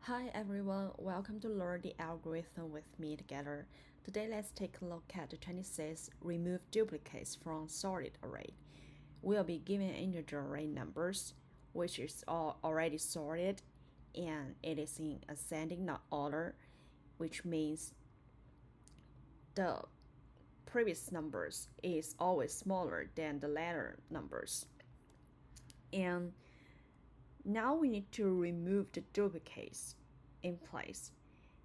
Hi everyone, welcome to learn the algorithm with me together. Today let's take a look at the 26 remove duplicates from sorted array. We'll be given integer array numbers, which is already sorted, and it is in ascending not order, which means the previous numbers is always smaller than the later numbers. And now we need to remove the duplicates in place.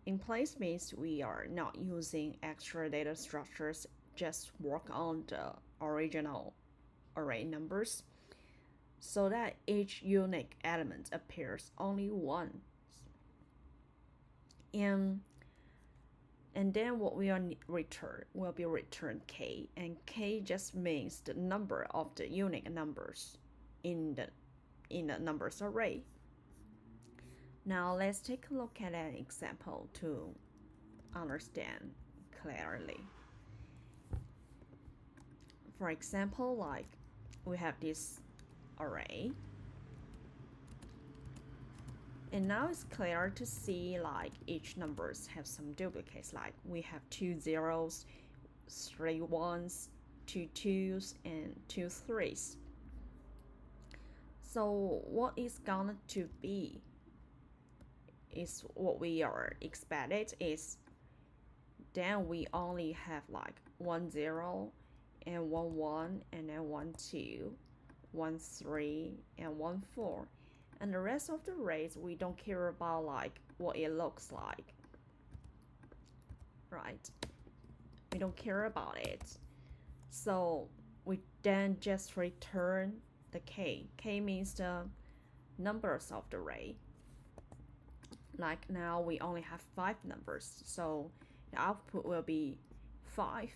In place means we are not using extra data structures, just work on the original array numbers so that each unique element appears only once. And then what we return will be return k, and k just means the number of the unique numbers in the numbers array. Now let's take a look at an example to understand clearly. For example, like we have this array, and now it's clear to see like each numbers have some duplicates, like we have 2 zeros, 3 ones, 2 twos, and 2 threes. So what is gonna to be is what we are expected is then we only have like 1 0 and 1 1 and then 1 2, 1 3 and 1 4, and the rest of the arrays we don't care about like what it looks like, right? We don't care about it, so we then just return the k. K means the numbers of the array. Like now we only have 5 numbers, so the output will be 5.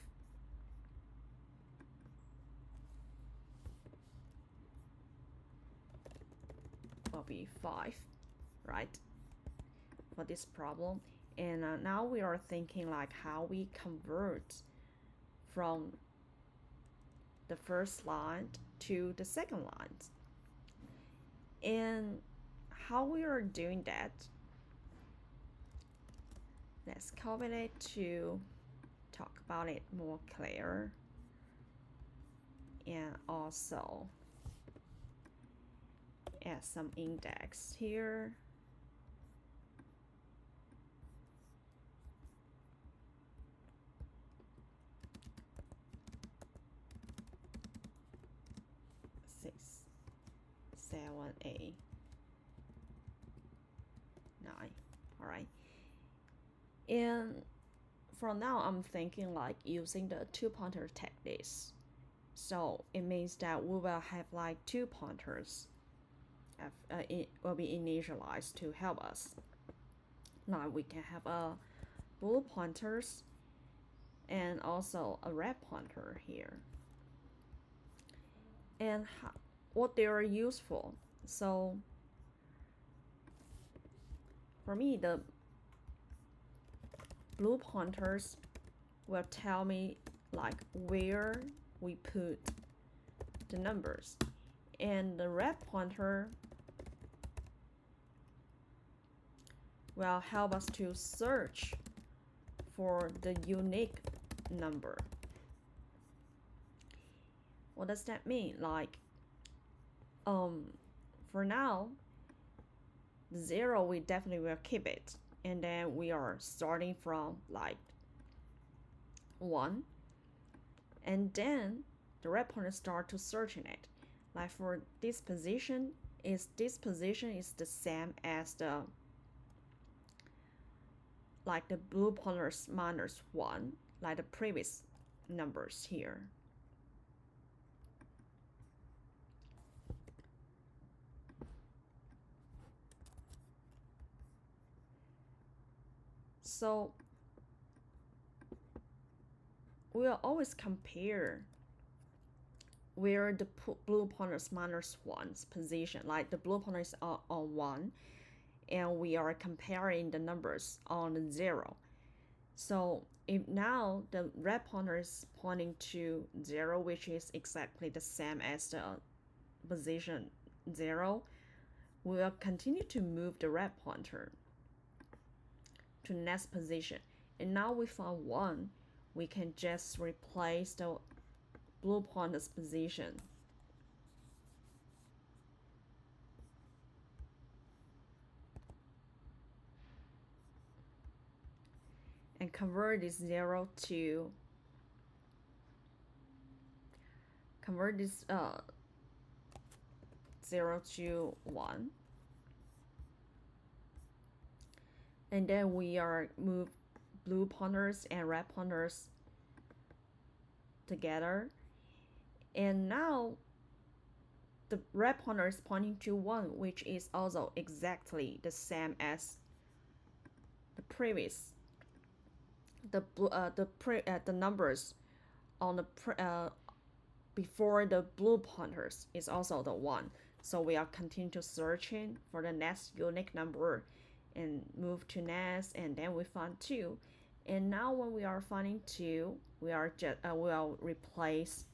Will be 5, right? For this problem. And now we are thinking like how we convert from the first line to the second line. And how we are doing that, let's copy it to talk about it more clear. And also add some index here. Six, 7, 8, 9. All right. And for now, I'm thinking like using the 2 pointer technique. So it means that we will have like 2 pointers. It will be initialized to help us. Now we can have a blue pointers and also a red pointer here. And what they are useful. So for me, the blue pointers will tell me like where we put the numbers, and the red pointer will help us to search for the unique number. What does that mean? Like for now, 0 we definitely will keep it, and then we are starting from like 1, and then the red pointer start to searching it. Like for this position is the same as the like the blue pointers minus 1, like the previous numbers here. So we'll always compare where the blue pointers minus 1's position, like the blue pointer is on 1, and we are comparing the numbers on 0. So if now the red pointer is pointing to 0, which is exactly the same as the position 0, we will continue to move the red pointer to next position. And now we found 1. We can just replace the blue pointer's position. And convert this 0 to 0 to 1. And then we are move blue pointers and red pointers together. And now the red pointer is pointing to 1, which is also exactly the same as the previous. The numbers on the before the blue pointers is also the 1. So we are continue to searching for the next unique number and move to next, and then we find 2. And now when we are finding 2, we will replace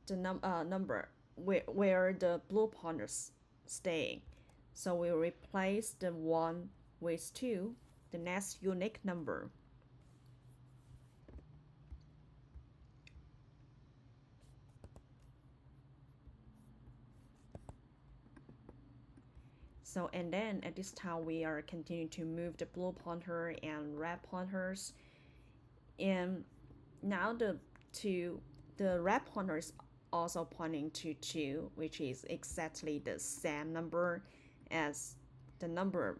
the number where the blue pointers staying. So we replace the 1 with 2, the next unique number. So, and then at this time we are continuing to move the blue pointer and red pointers. And now the red pointer is also pointing to 2, which is exactly the same number as the number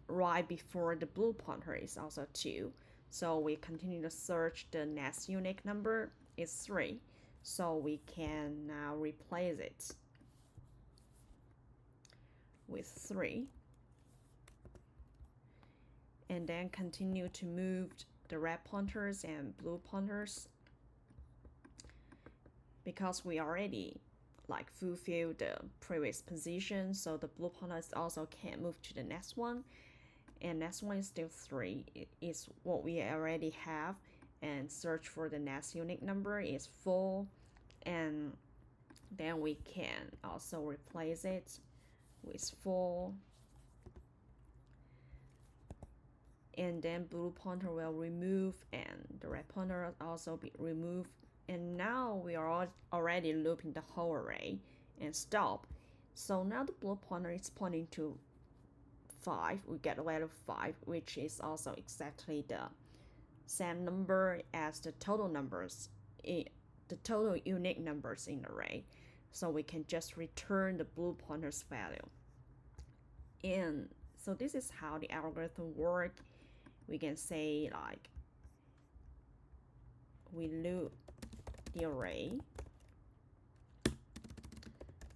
right before the blue pointer is also 2. So we continue to search the next unique number is 3. So we can now replace it with 3. And then continue to move the red pointers and blue pointers, because we already fulfilled the previous position, so the blue pointers also can move to the next one. And next one is still 3. It is what we already have. And search for the next unique number is 4. And then we can also replace it with 4. And then blue pointer will remove, and the red pointer will also be removed. And now we are already looping the whole array and stop. So now the blue pointer is pointing to 5. We get a value 5, which is also exactly the same number as the total numbers, the total unique numbers in the array. So we can just return the blue pointer's value. And so this is how the algorithm works. We can say we loop the array.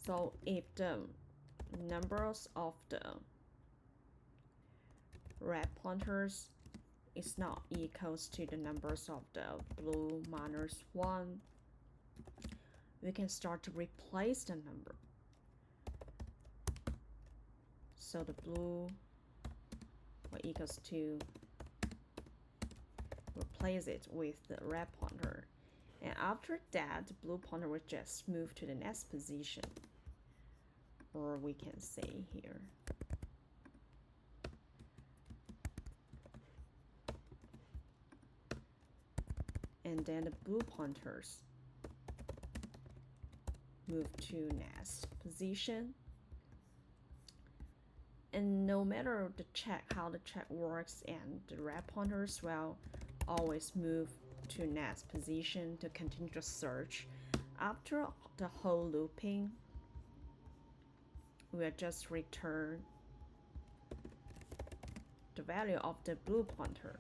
So if the numbers of the red pointers is not equals to the numbers of the blue minus 1, we can start to replace the number. So the blue will equals to replace it with the red pointer. And after that, the blue pointer will just move to the next position. Or we can say here. And then the blue pointers move to next position. And no matter how the check works, and the red pointers will always move to next position to continue to search. After the whole looping, we'll just return the value of the blue pointer.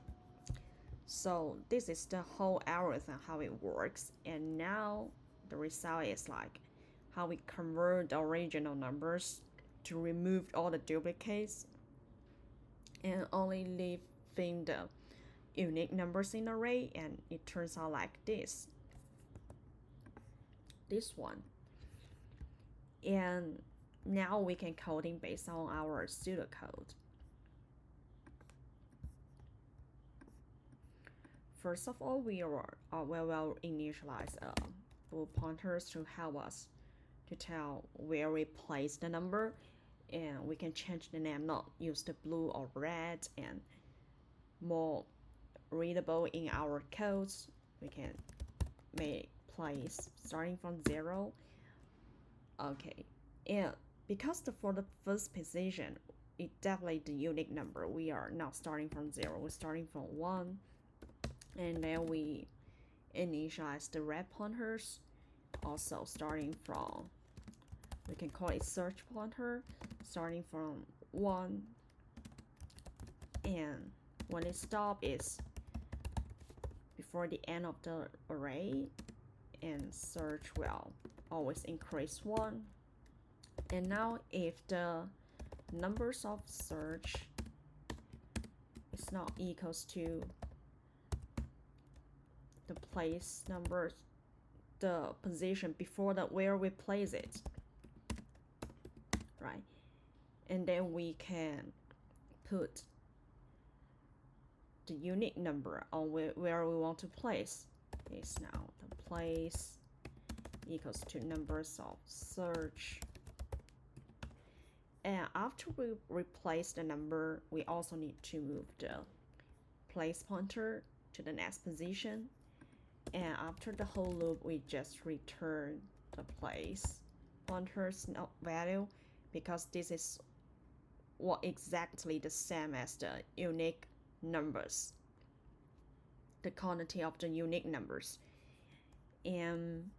So this is the whole algorithm, how it works. And now the result is how we convert the original numbers to remove all the duplicates and only leaving the unique numbers in the array. And it turns out like this one. And now we can coding based on our pseudocode. First of all, we will initialize blue pointers to help us to tell where we place the number. and we can change the name, not use the blue or red, and more readable in our codes. We can make place starting from 0. Okay, and because for the first position, it definitely the unique number. We are not starting from 0, we're starting from 1, and then we initialize the red pointers, also starting from, we can call it search pointer, starting from 1, and when it stops is before the end of the array, and search will always increase 1. And now if the numbers of search is not equals to the place numbers, the position before the where we place it, right? And then we can put the unique number on where we want to place. Is now the place equals to numbers of search. And after we replace the number, we also need to move the place pointer to the next position. And after the whole loop, we just return the place pointer's value, because this is what exactly the same as the unique numbers, the quantity of the unique numbers. And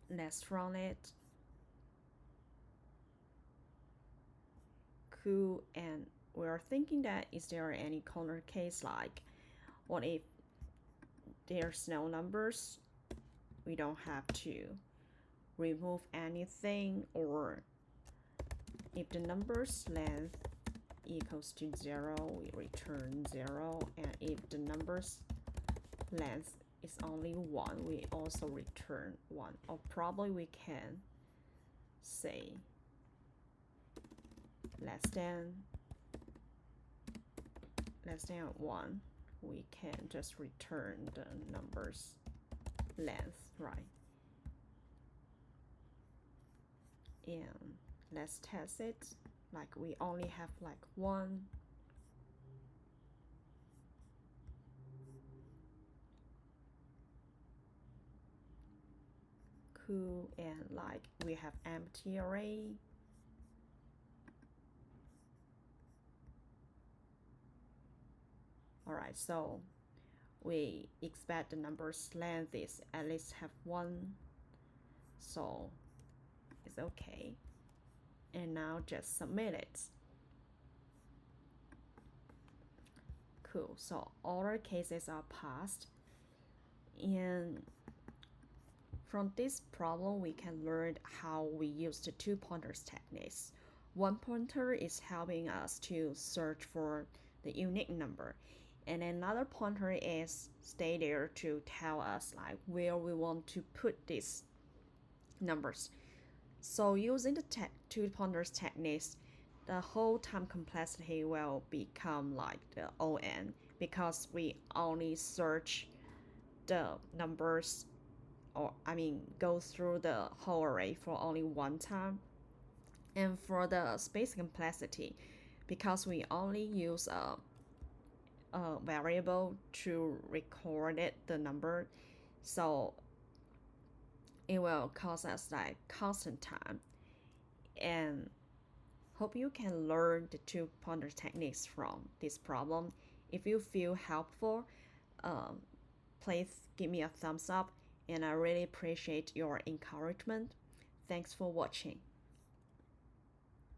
let's run it. Cool. And we're thinking that, is there any corner case, like what if there's no numbers? We don't have to remove anything, or if the number's length equals to 0, we return 0, and if the number's length is only 1, we also return 1. Or probably we can say less than 1, we can just return the number's length, right? And let's test it, like we only have like 1. Cool. And like we have empty array. Alright, so we expect the number's length is at least have 1, so it's okay. And now just submit it. Cool, so all our cases are passed. And from this problem, we can learn how we use the 2 pointers techniques. 1 pointer is helping us to search for the unique number, and another pointer is stay there to tell us like where we want to put these numbers. So using the 2 pointers techniques, the whole time complexity will become like the ON, because we only search the numbers, or go through the whole array for only 1 time. And for the space complexity, because we only use a variable to record the number, so it will cause us like constant time. And hope you can learn the 2 pointer techniques from this problem. If you feel helpful, please give me a thumbs up, and I really appreciate your encouragement. Thanks for watching.